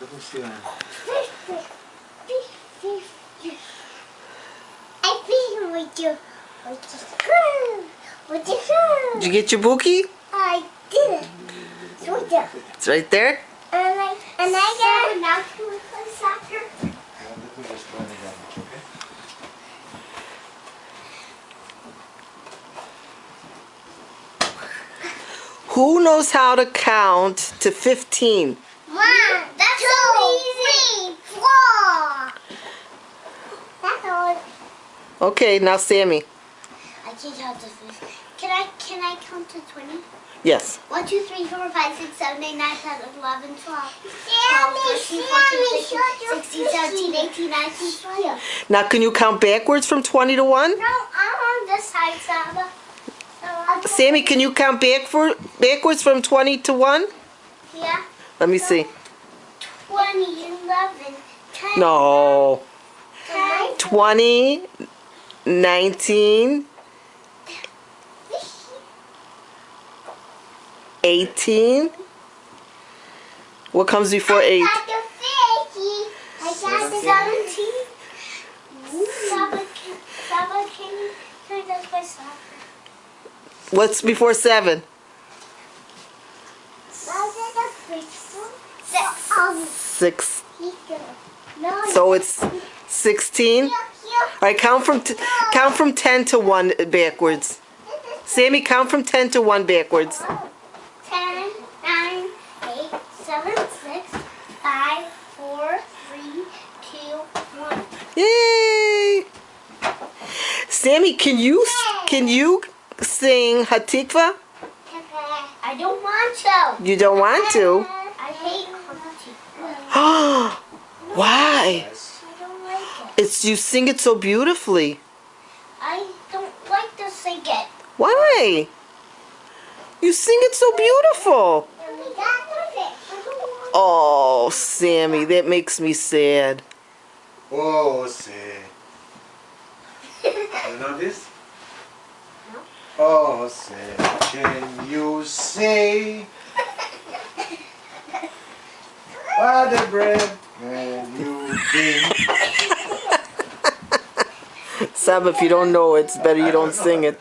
Did you get your Buki? I did it. It's right there. It's right there? And I got it. Now can we play soccer? Who knows how to count to 15? Mom, that's so easy. 4. That's all. Okay, now Sammy. I can't count to 15. Can I count to 20? Yes. 1, 2, 3, 4, 5, 6, 7, 8, 9, 10, 11, 12, 13, 14, 15, 16, 17, 18, 19, 20. Now can you count backwards from 20 to 1? No, I'm on this side, Saba. Sammy, can you count backwards from 20 to 1? Yeah. Let me see. 20, 11, 10. No. 10. 20, 19, 18. What comes before 8? I got the 17. Saba, can I just play soccer? What's before 7? 6. No. So it's 16. All right, count from 10 to 1 backwards. Sammy, count from 10 to 1 backwards. 10, 9, 8, 7, 6, 5, 4, 3, 2, 1. Yay! Sammy, can you sing Hatikva? I don't want to. You don't want to? I hate Hatikva. Why? I don't like it. You sing it so beautifully. I don't like to sing it. Why? You sing it so beautiful. Oh, Sammy, that makes me sad. Oh, say. You know this? No. Oh, say. Can you say? By the bread can you be? Sab, if you don't know it, it's better you don't sing it.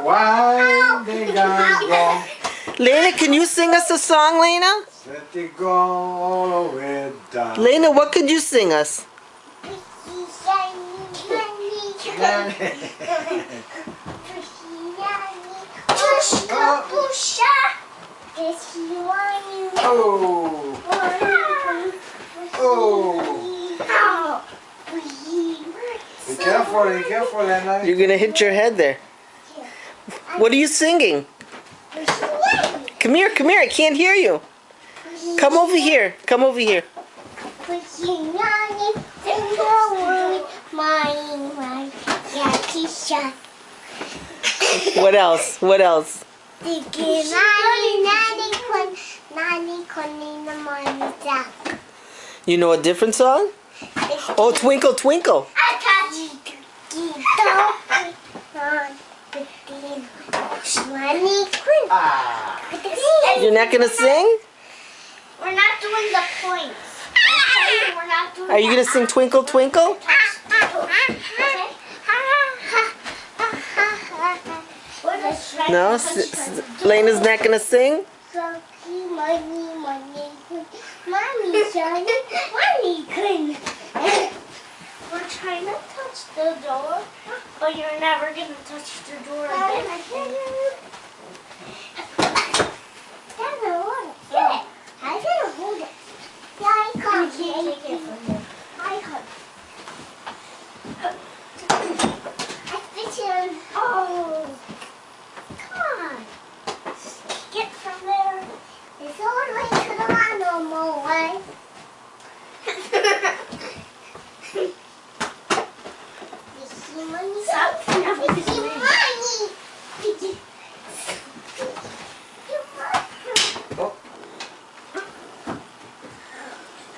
Why they got wrong? Lena, can you sing us a song, Lena? Let it go all the way down. Lena, what could you sing us? Oh. Oh. Be careful, Lena. You're gonna hit your head there. What are you singing? Come here, I can't hear you. Come over here. What else? You know a different song? Oh, Twinkle Twinkle. You're not gonna sing? We're not doing the points. We're not doing. Are you gonna sing Twinkle Twinkle? No, Lena's not gonna sing. We're trying to touch the door, but you're never gonna touch the door again. I can hold it. Yeah, I can't take it from here. I can't. I fix it. Oh, come on. Get from there. It's all the way to the normal way.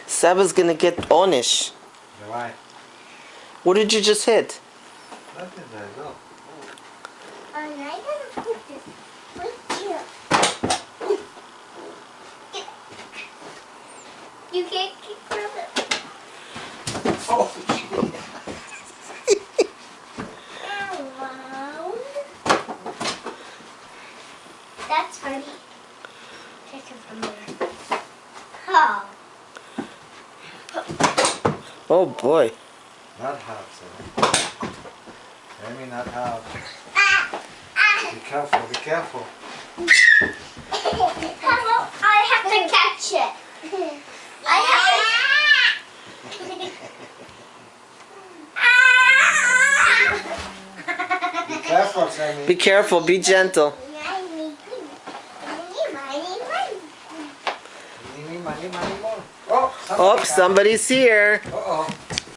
Saba's gonna get onish. Why? What did you just hit? Nothing there, no. I'm gonna put this right here. That's funny. Take it from there. Oh. Oh boy. Not hot, Sammy. Sammy, not hot. Be careful, be careful. Hello, I have to catch it. I have to... Be careful, Sammy. Be careful. Be gentle. Money, money, money, more. Oh, Oh, somebody's here. Uh-oh.